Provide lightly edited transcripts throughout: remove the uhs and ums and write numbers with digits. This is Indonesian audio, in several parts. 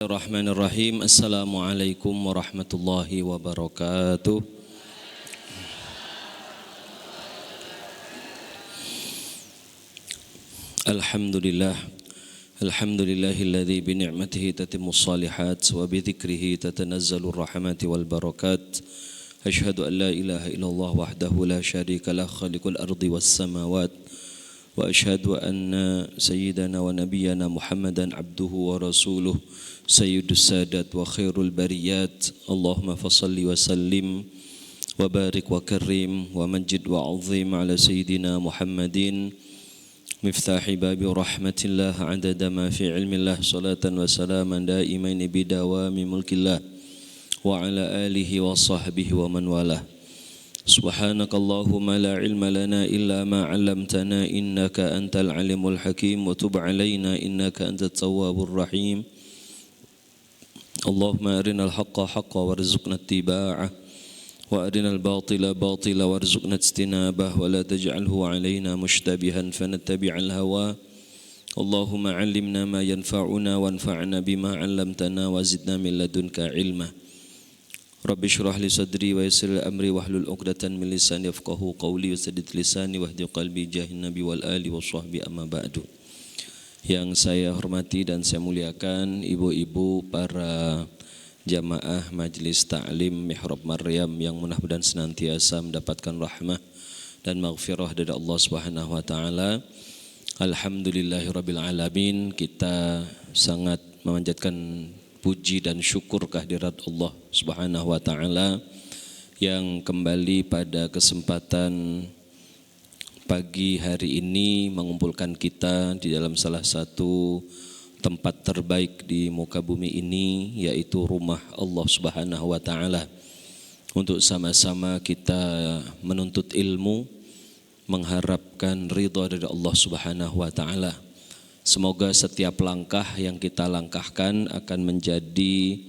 Bismillahirrahmanirrahim. Assalamualaikum warahmatullahi wabarakatuh. Alhamdulillah. Alhamdulillahilladzi bi ni'matihi tatimmus shalihat wa bi dzikrihi tatanazzalur rahmati wal barakat. Asyhadu an la ilaha illallah wahdahu la syarika lah khaliqul ardi was samawat. Wa asyhadu anna sayyidana wa nabiyyana Muhammadan abduhu wa rasuluh sayyidus sadat wa khairul bariyat. Allahumma fassalli wa sallim wa barik wa karim wa majid wa azim ala sayyidina Muhammadin miftahi babi rahmatillah adada ma fi ilmillah salatan wa salaman daimaini bidawami mulkillah wa ala alihi wa sahbihi wa man walah. Subhanakallahumma la ilma lana illa ma 'allamtana innaka antal alimul hakim wa tub 'alaina innaka antat tawwabur rahim. Allahumma arinal haqqa haqqan warzuqna ittiba'ah wa arinal batila batila warzuqna ijtinabah wa la taj'alhu 'alaina mushtabihan fanattabi'al hawa. Allahumma 'allimna ma yanfa'una wanfa'na bima 'allamtana wa zidna min ladunka 'ilma. Rabbi syrah li sadri wa yassir li amri wahlul 'uqdatan min lisani yafqahu qawli wa saddid lisani wahdi qalbi jahin nabi wal ali washabbi amma ba'du. Yang saya hormati dan saya muliakan ibu-ibu para jamaah Majelis Ta'lim Mihrab Maryam yang mudah-mudahan senantiasa mendapatkan rahmah dan maghfirah dari Allah Subhanahu wa taala. Alhamdulillahirabbil alamin, kita sangat memanjatkan puji dan syukur kehadirat Allah Subhanahu wa taala yang kembali pada kesempatan pagi hari ini mengumpulkan kita di dalam salah satu tempat terbaik di muka bumi ini, yaitu rumah Allah Subhanahu wa taala, untuk sama-sama kita menuntut ilmu, mengharapkan ridha dari Allah Subhanahu wa taala. Semoga setiap langkah yang kita langkahkan akan menjadi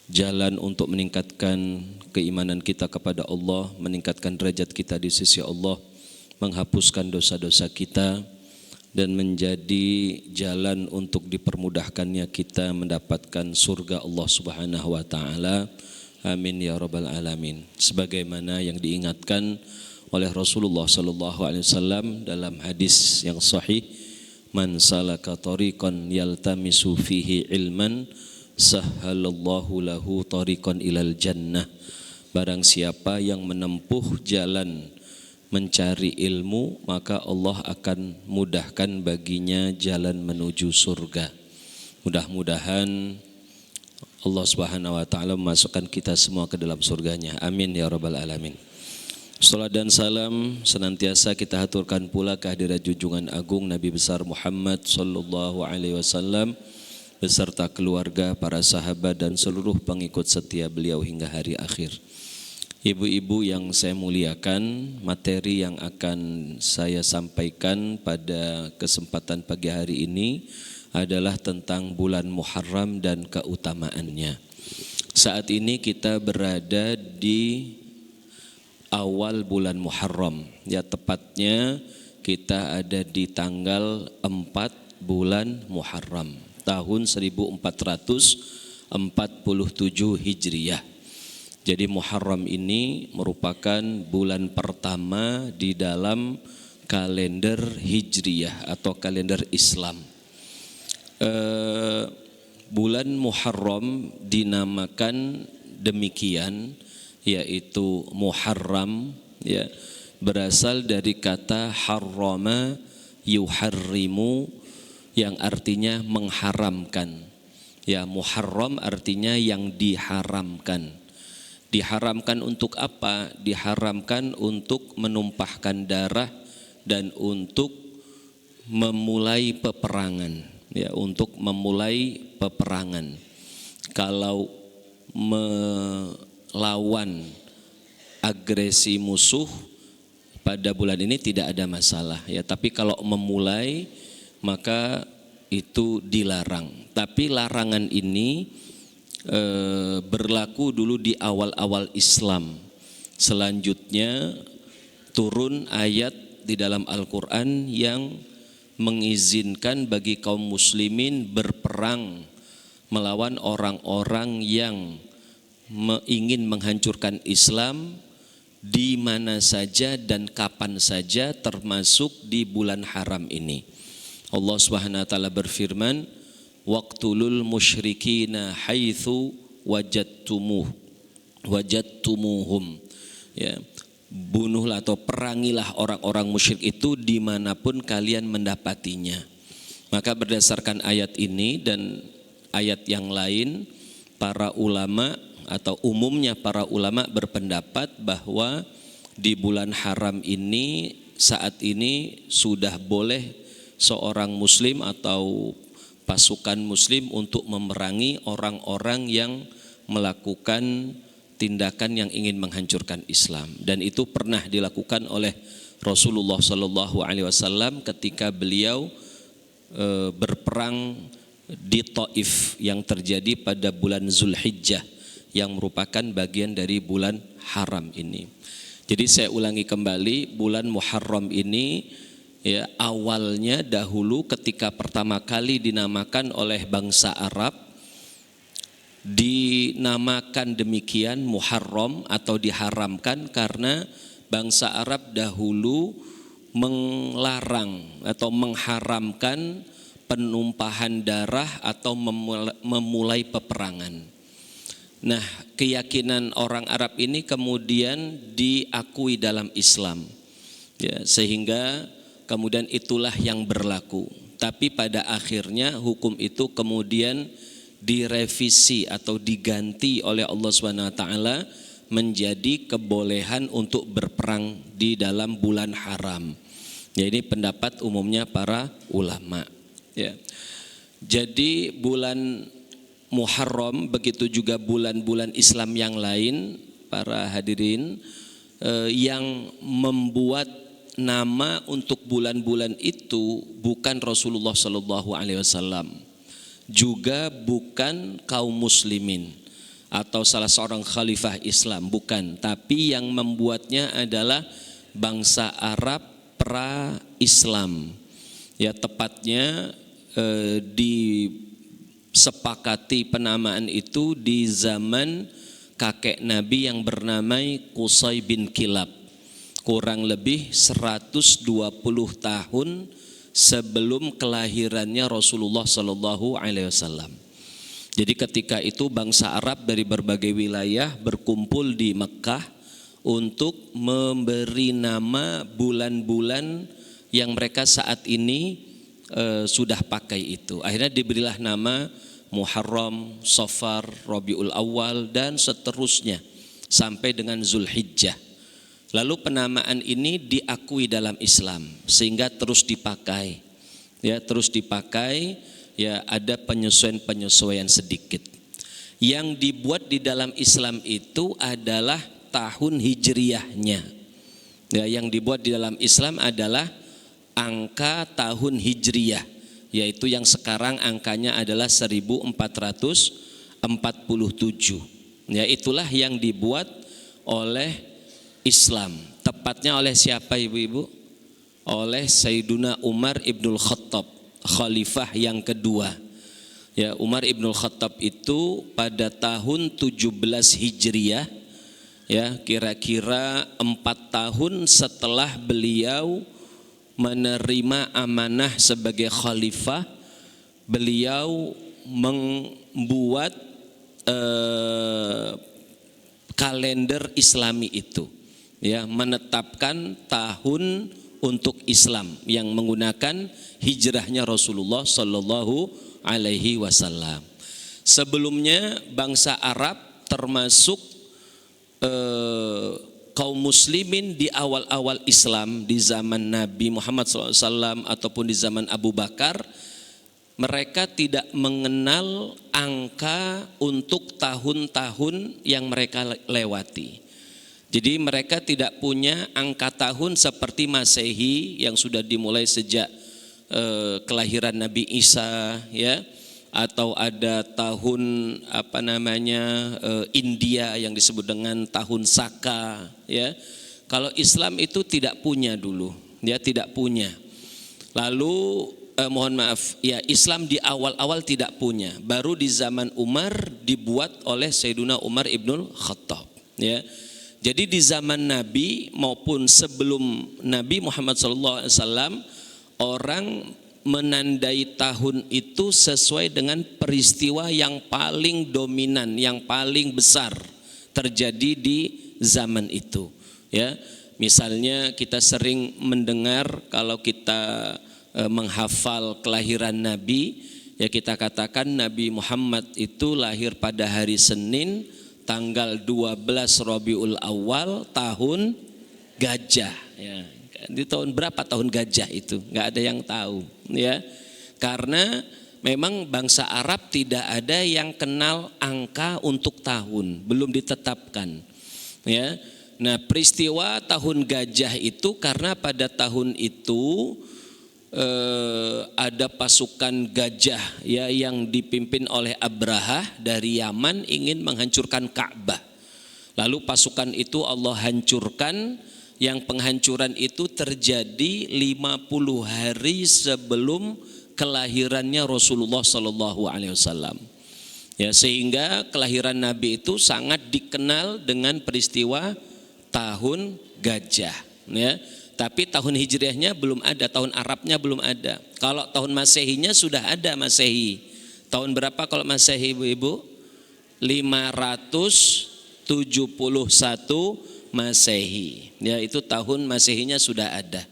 jalan untuk meningkatkan keimanan kita kepada Allah, meningkatkan derajat kita di sisi Allah, menghapuskan dosa-dosa kita, dan menjadi jalan untuk dipermudahkannya kita mendapatkan surga Allah Subhanahu wa taala. Amin ya rabbal alamin. Sebagaimana yang diingatkan oleh Rasulullah sallallahu alaihi wasallam dalam hadis yang sahih, man salaka tariqan yaltamisu fihi ilman sahhalallahu lahu tariqan ilal jannah. Barang siapa yang menempuh jalan mencari ilmu, maka Allah akan mudahkan baginya jalan menuju surga. Mudah-mudahan Allah Subhanahu wa taala memasukkan kita semua ke dalam surganya. Amin ya rabbal alamin. Salat dan salam senantiasa kita haturkan pula kehadirat junjungan agung Nabi besar Muhammad sallallahu alaihi wasallam beserta keluarga, para sahabat dan seluruh pengikut setia beliau hingga hari akhir. Ibu-ibu yang saya muliakan, materi yang akan saya sampaikan pada kesempatan pagi hari ini adalah tentang bulan Muharram dan keutamaannya. Saat ini kita berada di awal bulan Muharram, ya tepatnya kita ada di tanggal 4 bulan Muharram tahun 1447 Hijriah. Jadi Muharram ini merupakan bulan pertama di dalam kalender Hijriah atau kalender Islam. Bulan Muharram dinamakan demikian, yaitu Muharram, ya, berasal dari kata harrama yuharrimu yang artinya mengharamkan. Ya, Muharram artinya yang diharamkan. Diharamkan untuk apa? Diharamkan untuk menumpahkan darah dan untuk memulai peperangan, ya, untuk memulai peperangan. Kalau melawan agresi musuh pada bulan ini tidak ada masalah, ya, tapi kalau memulai maka itu dilarang. Tapi larangan ini berlaku dulu di awal-awal Islam. Selanjutnya turun ayat di dalam Al-Quran yang mengizinkan bagi kaum muslimin berperang melawan orang-orang yang ingin menghancurkan Islam di mana saja dan kapan saja, termasuk di bulan haram ini. Allah Subhanahu wa taala berfirman, waqtulul musyrikina haitsu wajadtumuhum, ya, bunuhlah atau perangilah orang-orang musyrik itu dimanapun kalian mendapatinya. Maka berdasarkan ayat ini dan ayat yang lain, para ulama atau umumnya para ulama berpendapat bahwa di bulan haram ini saat ini sudah boleh seorang muslim atau pasukan muslim untuk memerangi orang-orang yang melakukan tindakan yang ingin menghancurkan Islam, dan itu pernah dilakukan oleh Rasulullah SAW ketika beliau berperang di Taif yang terjadi pada bulan Zulhijjah yang merupakan bagian dari bulan haram ini. Jadi saya ulangi kembali, bulan Muharram ini ya, awalnya dahulu ketika pertama kali dinamakan oleh bangsa Arab, dinamakan demikian Muharram atau diharamkan karena bangsa Arab dahulu melarang atau mengharamkan penumpahan darah atau memulai peperangan. Nah, keyakinan orang Arab ini kemudian diakui dalam Islam, ya, sehingga kemudian itulah yang berlaku. Tapi pada akhirnya hukum itu kemudian direvisi atau diganti oleh Allah Subhanahu wa taala menjadi kebolehan untuk berperang di dalam bulan haram. Ya, ini pendapat umumnya para ulama, ya. Jadi bulan Muharram, begitu juga bulan-bulan Islam yang lain, para hadirin, yang membuat nama untuk bulan-bulan itu bukan Rasulullah SAW, juga bukan kaum muslimin atau salah seorang khalifah Islam, bukan. Tapi yang membuatnya adalah bangsa Arab pra-Islam. Ya, tepatnya disepakati penamaan itu di zaman kakek Nabi yang bernama Qusay bin Kilab, kurang lebih 120 tahun sebelum kelahirannya Rasulullah SAW. Jadi ketika itu bangsa Arab dari berbagai wilayah berkumpul di Mekah untuk memberi nama bulan-bulan yang mereka saat ini sudah pakai itu. Akhirnya diberilah nama Muharram, Safar, Rabiul Awal dan seterusnya sampai dengan Zulhijjah. Lalu penamaan ini diakui dalam Islam sehingga terus dipakai. Ya, terus dipakai, ya, ada penyesuaian-penyesuaian sedikit. Yang dibuat di dalam Islam itu adalah tahun hijriyahnya. Ya, yang dibuat di dalam Islam adalah angka tahun hijriyah, yaitu yang sekarang angkanya adalah 1447. Ya, itulah yang dibuat oleh Islam. Tepatnya oleh siapa ibu-ibu? Oleh Sayyiduna Umar Ibnul Khattab, khalifah yang kedua. Ya, Umar Ibnul Khattab itu pada tahun 17 Hijriyah, ya, kira-kira 4 tahun setelah beliau menerima amanah sebagai khalifah, beliau membuat kalender Islami itu, ya, menetapkan tahun untuk Islam yang menggunakan hijrahnya Rasulullah Sallallahu Alaihi Wasallam. Sebelumnya bangsa Arab termasuk kaum muslimin di awal-awal Islam di zaman Nabi Muhammad SAW ataupun di zaman Abu Bakar, mereka tidak mengenal angka untuk tahun-tahun yang mereka lewati. Jadi mereka tidak punya angka tahun seperti Masehi yang sudah dimulai sejak kelahiran Nabi Isa, ya, atau ada tahun India yang disebut dengan tahun Saka, ya. Kalau Islam itu tidak punya dulu, dia tidak punya. Lalu mohon maaf, ya Islam di awal-awal tidak punya, baru di zaman Umar dibuat oleh Sayyiduna Umar ibnul Khattab. Ya, jadi di zaman Nabi maupun sebelum Nabi Muhammad SAW, orang menandai tahun itu sesuai dengan peristiwa yang paling dominan, yang paling besar terjadi di zaman itu. Ya, misalnya kita sering mendengar kalau kita menghafal kelahiran Nabi, ya kita katakan Nabi Muhammad itu lahir pada hari Senin tanggal 12 Rabiul Awal tahun gajah. Ya, di tahun berapa tahun gajah itu? Nggak ada yang tahu, ya. Karena memang bangsa Arab tidak ada yang kenal angka untuk tahun, belum ditetapkan. Ya. Nah, peristiwa tahun gajah itu karena pada tahun itu ada pasukan gajah ya yang dipimpin oleh Abrahah dari Yaman ingin menghancurkan Ka'bah. Lalu pasukan itu Allah hancurkan, yang penghancuran itu terjadi 50 hari sebelum kelahirannya Rasulullah SAW. Ya, sehingga kelahiran Nabi itu sangat dikenal dengan peristiwa tahun gajah, ya. Tapi tahun hijriahnya belum ada, tahun Arabnya belum ada. Kalau tahun Masehinya sudah ada Masehi. Tahun berapa kalau Masehi Ibu-ibu? 571 Masehi. Ya, itu tahun Masehinya sudah ada.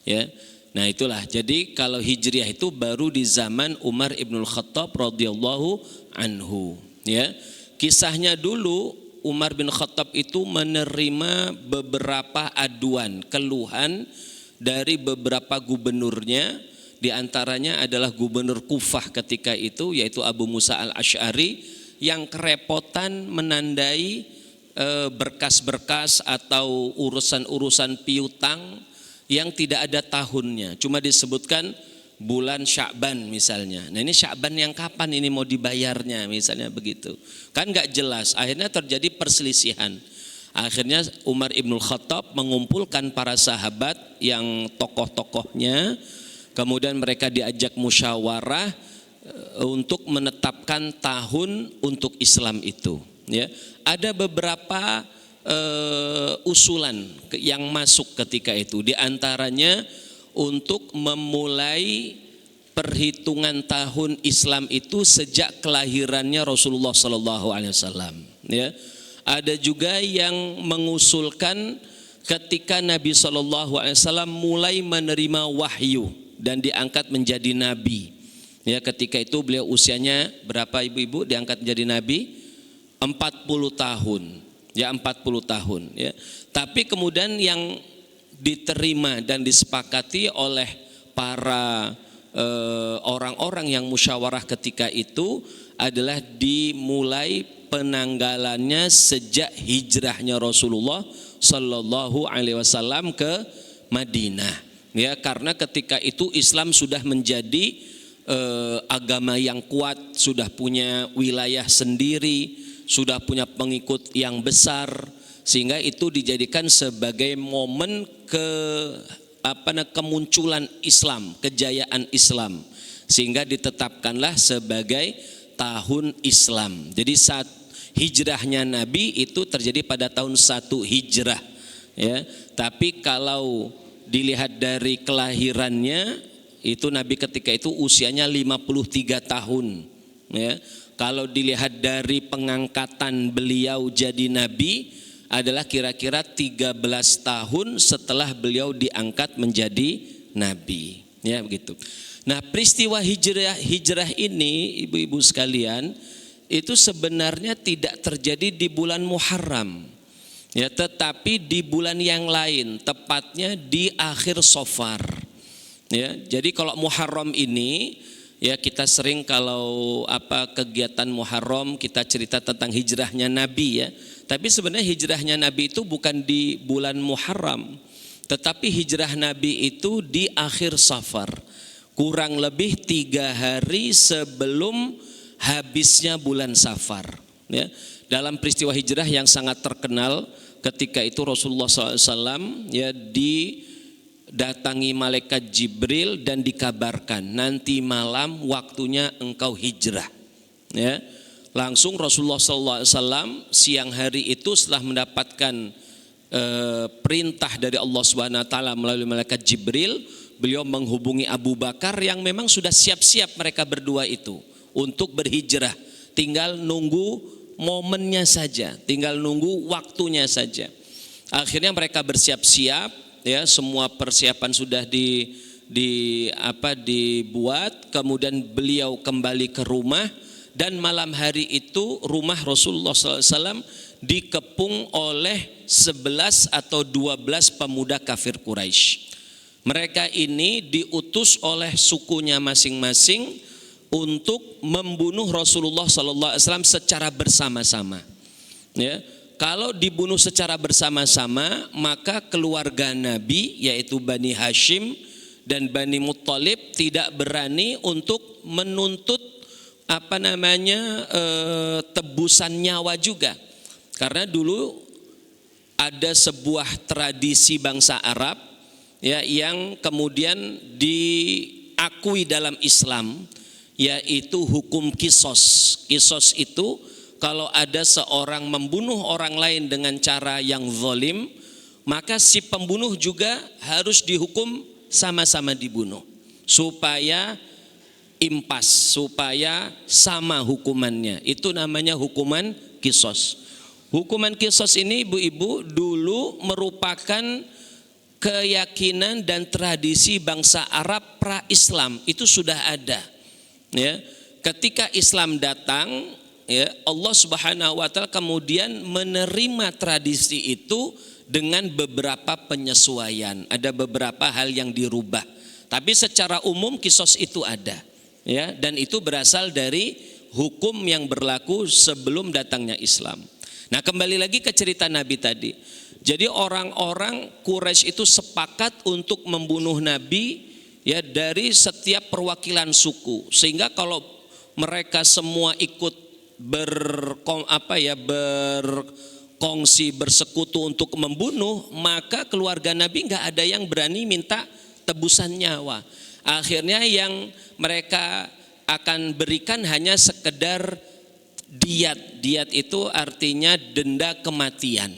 Ya. Nah, itulah. Jadi kalau hijriah itu baru di zaman Umar ibnul Khattab radhiyallahu anhu. Ya. Kisahnya dulu Umar bin Khattab itu menerima beberapa aduan, keluhan dari beberapa gubernurnya, di antaranya adalah gubernur Kufah ketika itu yaitu Abu Musa al-Asy'ari yang kerepotan menandai berkas-berkas atau urusan-urusan piutang yang tidak ada tahunnya, cuma disebutkan bulan Sya'ban misalnya. Nah, ini Sya'ban yang kapan ini mau dibayarnya misalnya begitu. Kan gak jelas, akhirnya terjadi perselisihan. Akhirnya Umar ibnul Khattab mengumpulkan para sahabat yang tokoh-tokohnya, kemudian mereka diajak musyawarah untuk menetapkan tahun untuk Islam itu. Ya, ada beberapa usulan yang masuk ketika itu, di antaranya untuk memulai perhitungan tahun Islam itu sejak kelahirannya Rasulullah SAW. Ya, ada juga yang mengusulkan ketika Nabi SAW mulai menerima wahyu dan diangkat menjadi nabi. Ya, ketika itu beliau usianya berapa ibu-ibu diangkat menjadi nabi? 40 tahun. Ya, 40 tahun. Ya, tapi kemudian yang diterima dan disepakati oleh para orang-orang yang musyawarah ketika itu adalah dimulai penanggalannya sejak hijrahnya Rasulullah Sallallahu Alaihi Wasallam ke Madinah. Ya, karena ketika itu Islam sudah menjadi agama yang kuat, sudah punya wilayah sendiri, sudah punya pengikut yang besar. Sehingga itu dijadikan sebagai momen kemunculan Islam, kejayaan Islam. Sehingga ditetapkanlah sebagai tahun Islam. Jadi saat hijrahnya Nabi itu terjadi pada tahun 1 Hijrah. Ya, tapi kalau dilihat dari kelahirannya itu Nabi ketika itu usianya 53 tahun. Ya, kalau dilihat dari pengangkatan beliau jadi Nabi adalah kira-kira 13 tahun setelah beliau diangkat menjadi nabi, ya begitu. Nah, peristiwa hijrah ini ibu-ibu sekalian itu sebenarnya tidak terjadi di bulan Muharram, ya, tetapi di bulan yang lain, tepatnya di akhir Safar. Ya, jadi kalau Muharram ini ya kita sering kalau kegiatan Muharram kita cerita tentang hijrahnya Nabi ya. Tapi sebenarnya hijrahnya Nabi itu bukan di bulan Muharram, tetapi hijrah Nabi itu di akhir Safar, kurang lebih 3 hari sebelum habisnya bulan Safar. Ya, dalam peristiwa hijrah yang sangat terkenal ketika itu Rasulullah SAW ya datangi malaikat Jibril dan dikabarkan nanti malam waktunya engkau hijrah. Ya, langsung Rasulullah SAW siang hari itu setelah mendapatkan perintah dari Allah Subhanahu Wa Taala melalui malaikat Jibril, beliau menghubungi Abu Bakar yang memang sudah siap-siap mereka berdua itu untuk berhijrah. Tinggal nunggu momennya saja, tinggal nunggu waktunya saja. Akhirnya mereka bersiap-siap, ya, semua persiapan sudah dibuat. Kemudian beliau kembali ke rumah dan malam hari itu rumah Rasulullah SAW dikepung oleh 11 atau 12 pemuda kafir Quraisy. Mereka ini diutus oleh sukunya masing-masing untuk membunuh Rasulullah SAW secara bersama-sama. Ya, kalau dibunuh secara bersama-sama, maka keluarga Nabi yaitu Bani Hashim dan Bani Muttalib tidak berani untuk menuntut tebusan nyawa juga. Karena dulu ada sebuah tradisi bangsa Arab, ya, yang kemudian diakui dalam Islam, yaitu hukum kisos. Kisos itu kalau ada seorang membunuh orang lain dengan cara yang zalim, maka si pembunuh juga harus dihukum sama-sama dibunuh, supaya impas, supaya sama hukumannya. Itu namanya hukuman kisos. Hukuman kisos ini, ibu-ibu, dulu merupakan keyakinan dan tradisi bangsa Arab pra-Islam. Itu sudah ada. Ya, ketika Islam datang, ya, Allah Subhanahu Wa Taala kemudian menerima tradisi itu dengan beberapa penyesuaian. Ada beberapa hal yang dirubah. Tapi secara umum kisos itu ada. Ya, dan itu berasal dari hukum yang berlaku sebelum datangnya Islam. Nah, kembali lagi ke cerita Nabi tadi. Jadi orang-orang Quraisy itu sepakat untuk membunuh Nabi, ya, dari setiap perwakilan suku. Sehingga kalau mereka semua ikut berkongsi bersekutu untuk membunuh, maka keluarga Nabi nggak ada yang berani minta tebusan nyawa. Akhirnya yang mereka akan berikan hanya sekedar diat. Diat itu artinya denda kematian.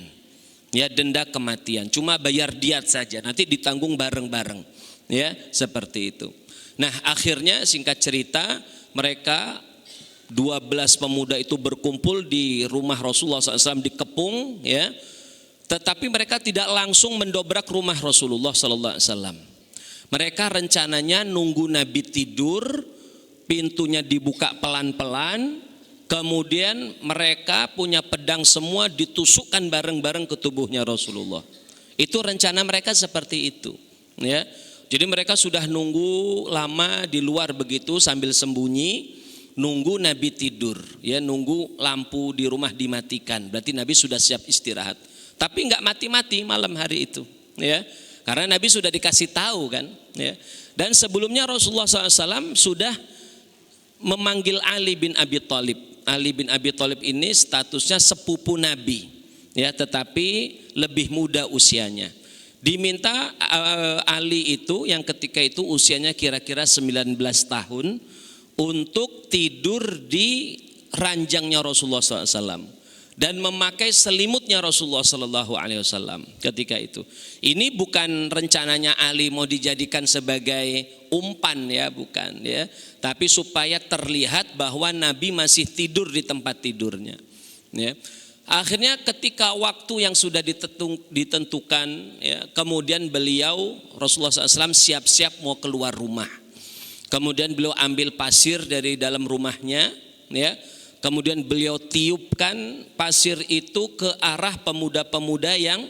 Ya, denda kematian. Cuma bayar diat saja, nanti ditanggung bareng-bareng. Ya, seperti itu. Nah, akhirnya singkat cerita, mereka 12 pemuda itu berkumpul di rumah Rasulullah SAW dikepung, ya. Tetapi mereka tidak langsung mendobrak rumah Rasulullah SAW. Mereka rencananya nunggu Nabi tidur, pintunya dibuka pelan-pelan. Kemudian mereka punya pedang semua ditusukkan bareng-bareng ke tubuhnya Rasulullah. Itu rencana mereka seperti itu, ya. Jadi mereka sudah nunggu lama di luar begitu sambil sembunyi, nunggu Nabi tidur, ya, nunggu lampu di rumah dimatikan. Berarti Nabi sudah siap istirahat. Tapi enggak mati-mati malam hari itu, ya. Karena Nabi sudah dikasih tahu kan, ya. Dan sebelumnya Rasulullah SAW sudah memanggil Ali bin Abi Thalib. Ali bin Abi Thalib ini statusnya sepupu Nabi, ya, tetapi lebih muda usianya. Diminta Ali itu yang ketika itu usianya kira-kira 19 tahun untuk tidur di ranjangnya Rasulullah SAW dan memakai selimutnya Rasulullah SAW ketika itu. Ini bukan rencananya Ali mau dijadikan sebagai umpan, ya, bukan, ya, tapi supaya terlihat bahwa Nabi masih tidur di tempat tidurnya, ya. Akhirnya ketika waktu yang sudah ditentukan, ya, kemudian beliau Rasulullah SAW siap-siap mau keluar rumah. Kemudian beliau ambil pasir dari dalam rumahnya, ya. Kemudian beliau tiupkan pasir itu ke arah pemuda-pemuda yang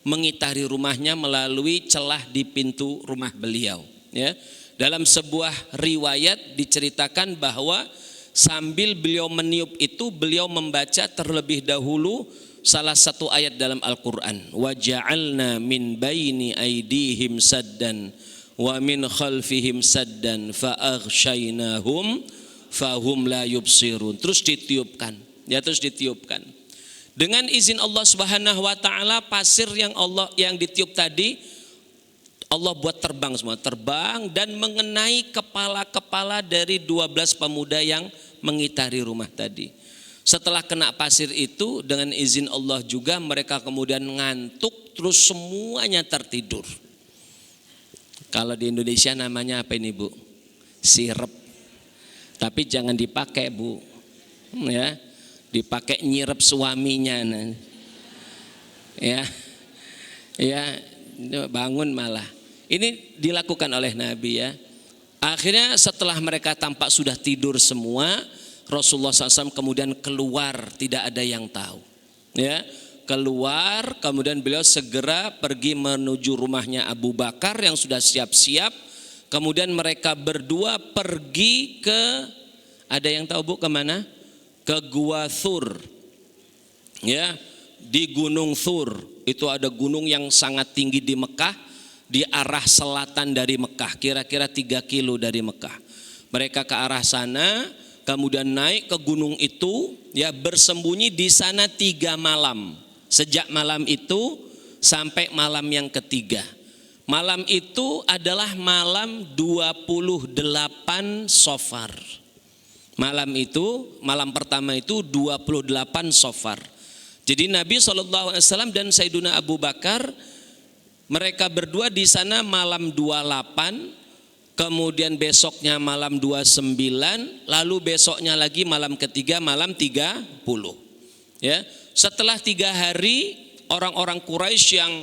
mengitari rumahnya melalui celah di pintu rumah beliau, ya. Dalam sebuah riwayat diceritakan bahwa sambil beliau meniup itu beliau membaca terlebih dahulu salah satu ayat dalam Al-Qur'an, wa ja'alna min baini aidihim saddan wa min khalfihim saddan fa aghshaynahum fahum la yubsirun. Terus ditiupkan, ya, terus ditiupkan. Dengan izin Allah Subhanahu Wa Taala, pasir yang ditiup tadi, Allah buat terbang semua, terbang dan mengenai kepala-kepala dari 12 pemuda yang mengitari rumah tadi. Setelah kena pasir itu, dengan izin Allah juga mereka kemudian ngantuk, terus semuanya tertidur. Kalau di Indonesia namanya apa ini, Bu? Sirep. Tapi jangan dipakai, Bu. Ya, dipakai nyirep suaminya. Ya, bangun malah. Ini dilakukan oleh Nabi ya. Akhirnya setelah mereka tampak sudah tidur semua, Rasulullah SAW kemudian keluar, tidak ada yang tahu. Ya, keluar, kemudian beliau segera pergi menuju rumahnya Abu Bakar yang sudah siap-siap. Kemudian mereka berdua pergi ke, ada yang tahu Bu kemana? Ke Gua Thur. Ya, di Gunung Thur. Itu ada gunung yang sangat tinggi di Mekah, di arah selatan dari Mekah, kira-kira 3 kilo dari Mekah. Mereka ke arah sana, kemudian naik ke gunung itu, ya bersembunyi di sana 3 malam. Sejak malam itu sampai malam yang ketiga. Malam itu adalah malam 28 Safar. Malam itu, malam pertama itu 28 Safar. Jadi Nabi SAW dan Sayyiduna Abu Bakar, mereka berdua di sana malam 28, kemudian besoknya malam 29, lalu besoknya lagi malam ketiga malam 30. Ya, setelah 3 hari orang-orang Quraisy yang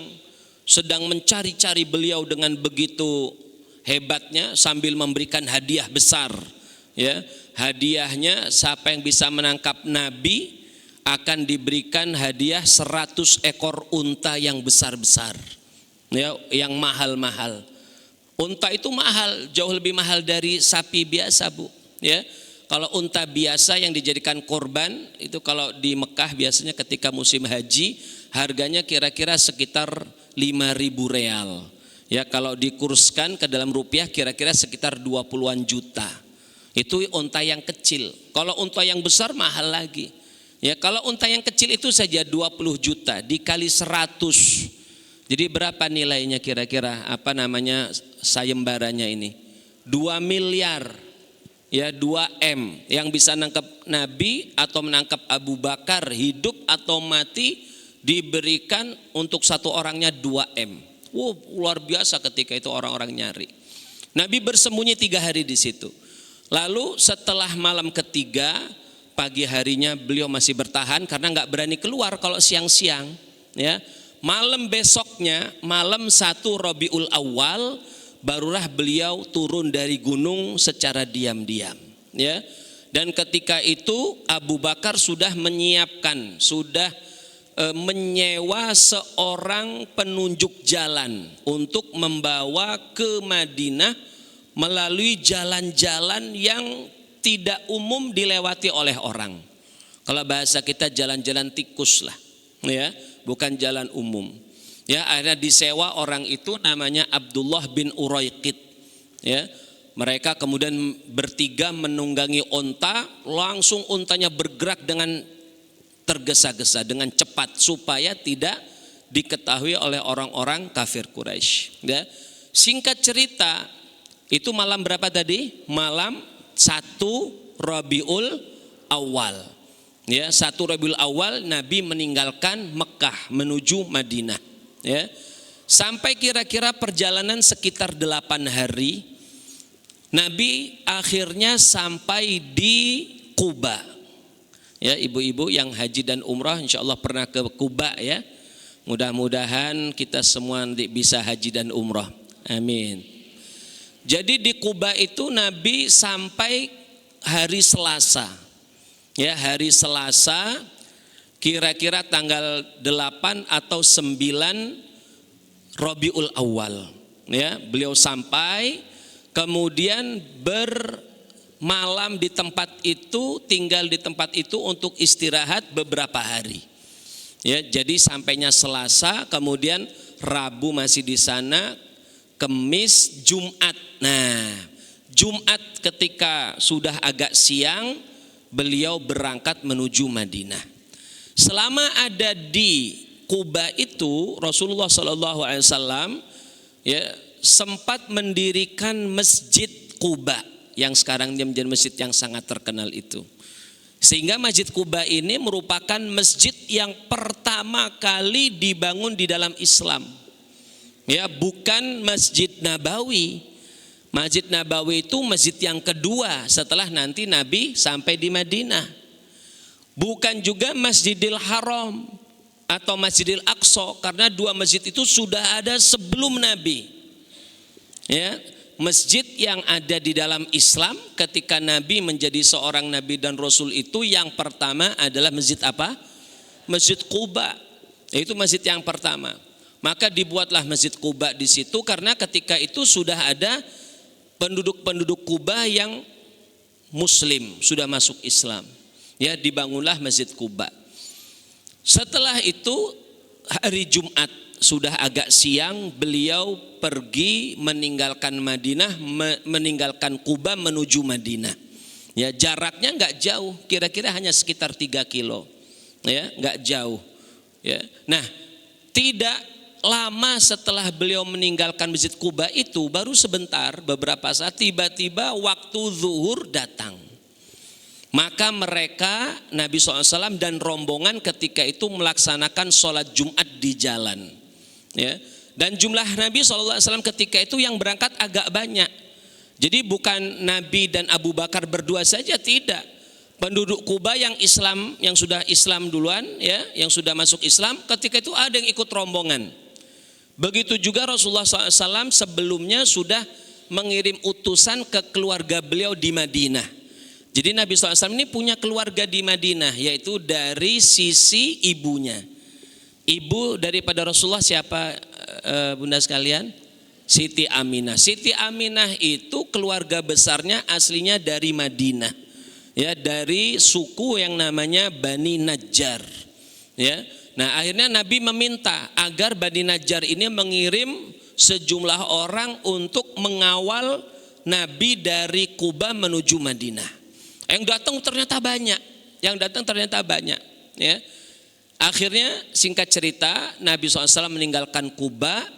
sedang mencari-cari beliau dengan begitu hebatnya sambil memberikan hadiah besar. Ya, hadiahnya siapa yang bisa menangkap Nabi akan diberikan hadiah 100 ekor unta yang besar-besar. Ya, yang mahal-mahal. Unta itu mahal, jauh lebih mahal dari sapi biasa, Bu. Ya, kalau unta biasa yang dijadikan korban itu kalau di Mekah biasanya ketika musim haji harganya kira-kira sekitar 5.000 real. Ya, kalau dikurskan ke dalam rupiah kira-kira sekitar 20-an juta. Itu unta yang kecil. Kalau unta yang besar mahal lagi. Ya, kalau unta yang kecil itu saja 20 juta dikali 100. Jadi berapa nilainya kira-kira, apa namanya sayembaranya ini? 2 miliar, ya 2M yang bisa nangkap Nabi atau menangkap Abu Bakar hidup atau mati diberikan untuk satu orangnya 2M. Wow, luar biasa ketika itu orang-orang nyari. Nabi bersembunyi 3 hari di situ. Lalu setelah malam ketiga, pagi harinya beliau masih bertahan karena nggak berani keluar kalau siang-siang. Ya. Malam besoknya, malam 1 Rabiul Awal, barulah beliau turun dari gunung secara diam-diam. Ya. Dan ketika itu Abu Bakar sudah menyiapkan, sudah menyewa seorang penunjuk jalan untuk membawa ke Madinah melalui jalan-jalan yang tidak umum dilewati oleh orang. Kalau bahasa kita jalan-jalan tikus lah, ya, bukan jalan umum. Ya, akhirnya disewa orang itu namanya Abdullah bin Uraiqid. Ya, mereka kemudian bertiga menunggangi unta, langsung untanya bergerak dengan tergesa-gesa dengan cepat supaya tidak diketahui oleh orang-orang kafir Quraisy. Ya, singkat cerita, itu malam berapa tadi? Malam 1 Rabiul Awal. Ya, 1 Rabiul Awal Nabi meninggalkan Mekah menuju Madinah. Ya. Sampai kira-kira perjalanan sekitar 8 hari, Nabi akhirnya sampai di Quba. Ya, ibu-ibu yang haji dan umrah insya Allah pernah ke Quba ya. Mudah-mudahan kita semua bisa haji dan umrah. Amin. Jadi di Quba itu Nabi sampai hari Selasa. Ya, hari Selasa kira-kira tanggal 8 atau 9 Rabiul Awal. Ya, beliau sampai, kemudian bermalam di tempat itu, tinggal di tempat itu untuk istirahat beberapa hari. Ya, jadi sampainya Selasa, kemudian Rabu masih di sana, Kemis, Jumat. Nah, Jumat ketika sudah agak siang, beliau berangkat menuju Madinah. Selama ada di Quba itu, Rasulullah SAW ya, sempat mendirikan Masjid Quba yang sekarang dia menjadi masjid yang sangat terkenal itu. Sehingga Masjid Quba ini merupakan masjid yang pertama kali dibangun di dalam Islam. Ya, bukan Masjid Nabawi. Masjid Nabawi itu masjid yang kedua setelah nanti Nabi sampai di Madinah. Bukan juga Masjidil Haram atau Masjidil Aqsa, karena dua masjid itu sudah ada sebelum Nabi. Ya, masjid yang ada di dalam Islam ketika Nabi menjadi seorang Nabi dan Rasul itu yang pertama adalah masjid apa? Masjid Quba. Itu masjid yang pertama. Maka dibuatlah Masjid Quba di situ karena ketika itu sudah ada penduduk-penduduk Quba yang Muslim, sudah masuk Islam. Ya, dibangunlah Masjid Quba. Setelah itu hari Jumat sudah agak siang, beliau pergi meninggalkan Madinah, meninggalkan Quba menuju Madinah. Ya, jaraknya enggak jauh, kira-kira hanya sekitar 3 kilo. Ya, enggak jauh. Ya. Nah, tidak lama setelah beliau meninggalkan Masjid Quba itu, baru sebentar, beberapa saat, tiba-tiba waktu zuhur datang. Maka mereka, Nabi SAW dan rombongan ketika itu melaksanakan sholat Jumat di jalan. Ya. Dan jumlah Nabi SAW ketika itu yang berangkat agak banyak. Jadi bukan Nabi dan Abu Bakar berdua saja, tidak. Penduduk Quba yang Islam, yang sudah Islam duluan, ya, yang sudah masuk Islam, ketika itu ada yang ikut rombongan. Begitu juga Rasulullah SAW sebelumnya sudah mengirim utusan ke keluarga beliau di Madinah. Jadi Nabi SAW ini punya keluarga di Madinah, yaitu dari sisi ibunya. Ibu daripada Rasulullah siapa, bunda sekalian? Siti Aminah. Siti Aminah itu keluarga besarnya aslinya dari Madinah, ya, dari suku yang namanya Bani Najjar. Ya. Nah, akhirnya Nabi meminta agar Bani Najjar ini mengirim sejumlah orang untuk mengawal Nabi dari Quba menuju Madinah. Yang datang ternyata banyak, ya. Akhirnya singkat cerita Nabi SAW meninggalkan Quba.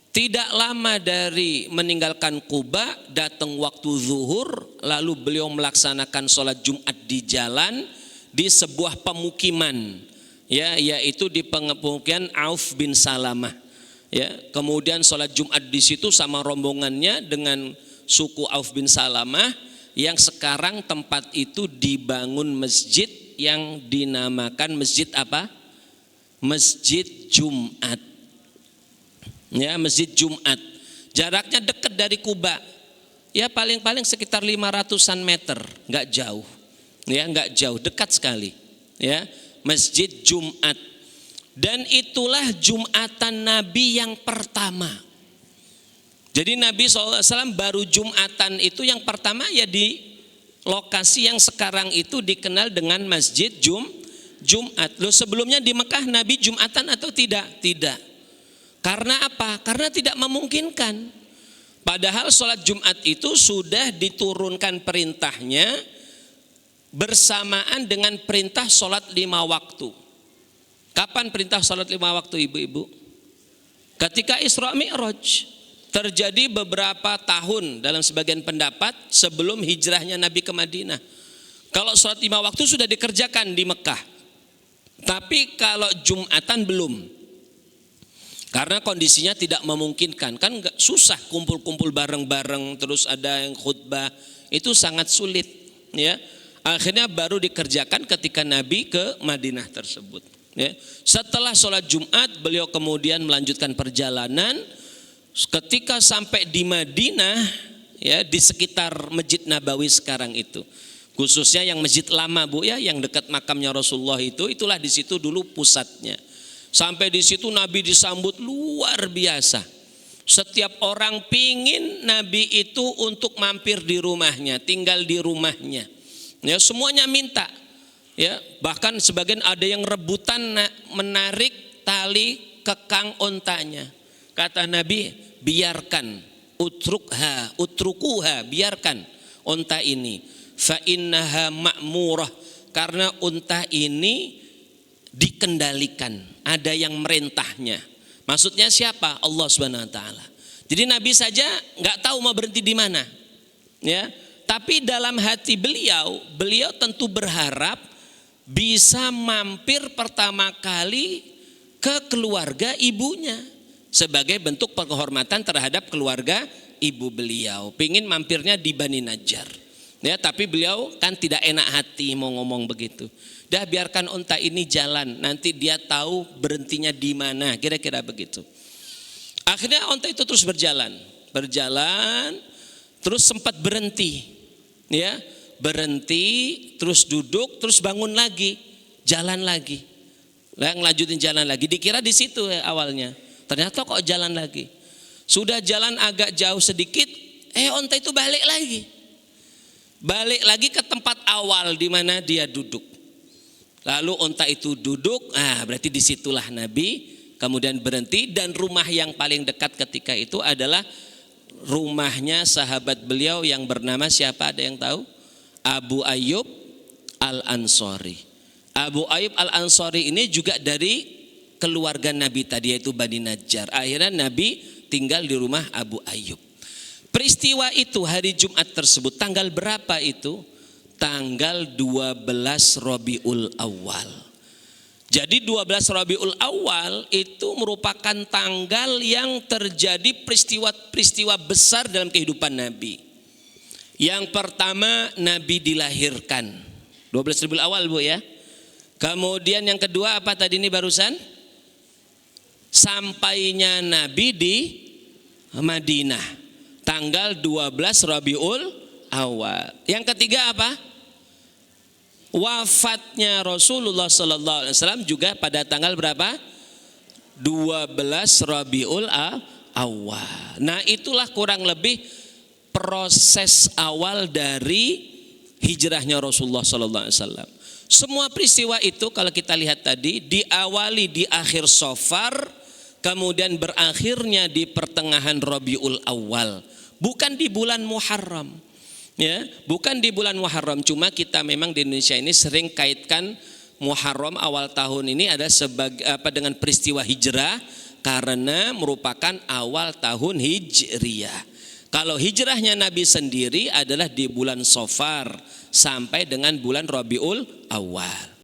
Tidak lama dari meninggalkan Quba, datang waktu zuhur, lalu beliau melaksanakan sholat Jumat di jalan di sebuah pemukiman, ya, yaitu di pemukiman Auf bin Salamah. Ya, kemudian sholat Jumat di situ sama rombongannya dengan suku Auf bin Salamah, yang sekarang tempat itu dibangun masjid yang dinamakan masjid apa? Masjid Jumat. Ya, Masjid Jumat. Jaraknya dekat dari Quba. Ya, paling-paling sekitar 500-an meter, enggak jauh. Ya, enggak jauh, dekat sekali. Ya, Masjid Jumat. Dan itulah Jumatan Nabi yang pertama. Jadi Nabi SAW baru Jumatan itu yang pertama ya di lokasi yang sekarang itu dikenal dengan Masjid Jumat. Loh, sebelumnya di Mekah Nabi Jumatan atau tidak? Tidak. Karena apa? Karena tidak memungkinkan. Padahal sholat Jumat itu sudah diturunkan perintahnya bersamaan dengan perintah sholat 5 waktu. Kapan perintah sholat 5 waktu, ibu-ibu? Ketika Isra Mi'raj. Terjadi beberapa tahun dalam sebagian pendapat sebelum hijrahnya Nabi ke Madinah. Kalau sholat 5 waktu sudah dikerjakan di Mekah, tapi kalau Jumatan belum, karena kondisinya tidak memungkinkan. Kan susah kumpul-kumpul bareng-bareng, terus ada yang khutbah, itu sangat sulit. Ya, akhirnya baru dikerjakan ketika Nabi ke Madinah tersebut. Ya. Setelah sholat Jumat, beliau kemudian melanjutkan perjalanan. Ketika sampai di Madinah, ya, di sekitar Masjid Nabawi sekarang itu, khususnya yang masjid lama, Bu, ya, yang dekat makamnya Rasulullah itu, itulah di situ dulu pusatnya. Sampai di situ Nabi disambut luar biasa. Setiap orang pingin Nabi itu untuk mampir di rumahnya, tinggal di rumahnya. Ya, semuanya minta. Ya, bahkan sebagian ada yang rebutan menarik tali kekang ontanya. Kata Nabi, biarkan, utrukuha, biarkan unta ini. Fa innaha ma'murah, karena unta ini dikendalikan, ada yang merintahnya. Maksudnya siapa? Allah Subhanahu wa taala. Jadi Nabi saja nggak tahu mau berhenti di mana, ya. Tapi dalam hati beliau tentu berharap bisa mampir pertama kali ke keluarga ibunya sebagai bentuk penghormatan terhadap keluarga ibu beliau. Pingin mampirnya di Bani Najjar, ya. Tapi beliau kan tidak enak hati mau ngomong begitu. Dah biarkan unta ini jalan, nanti dia tahu berhentinya di mana, kira-kira begitu. Akhirnya unta itu terus berjalan, terus sempat berhenti, ya, berhenti, terus duduk, terus bangun lagi, jalan lagi, ngelanjutin jalan lagi. Dikira di situ ya, awalnya, ternyata kok jalan lagi. Sudah jalan agak jauh sedikit, unta itu balik lagi ke tempat awal di mana dia duduk. Lalu unta itu duduk, berarti disitulah Nabi kemudian berhenti, dan rumah yang paling dekat ketika itu adalah rumahnya sahabat beliau yang bernama siapa, ada yang tahu? Abu Ayyub Al-Ansari. Abu Ayyub Al-Ansari ini juga dari keluarga Nabi tadi, yaitu Bani Najjar. Akhirnya Nabi tinggal di rumah Abu Ayyub. Peristiwa itu hari Jumat tersebut tanggal berapa itu? Tanggal 12 Rabiul Awal. Jadi 12 Rabiul Awal itu merupakan tanggal yang terjadi peristiwa besar dalam kehidupan Nabi. Yang pertama, Nabi dilahirkan. 12 Rabiul Awal, Bu, ya. Kemudian yang kedua apa tadi ini barusan? Sampainya Nabi di Madinah. Tanggal 12 Rabiul Awal. Yang ketiga apa? Wafatnya Rasulullah Sallallahu Alaihi Wasallam juga pada tanggal berapa? 12 Rabiul Awal. Nah, itulah kurang lebih proses awal dari hijrahnya Rasulullah Sallallahu Alaihi Wasallam. Semua peristiwa itu kalau kita lihat tadi diawali di akhir Safar, kemudian berakhirnya di pertengahan Rabiul Awal, bukan di bulan Muharram. Ya, bukan di bulan Muharram. Cuma kita memang di Indonesia ini sering kaitkan Muharram awal tahun ini ada dengan peristiwa hijrah karena merupakan awal tahun Hijriyah. Kalau hijrahnya Nabi sendiri adalah di bulan Safar sampai dengan bulan Rabiul Awal.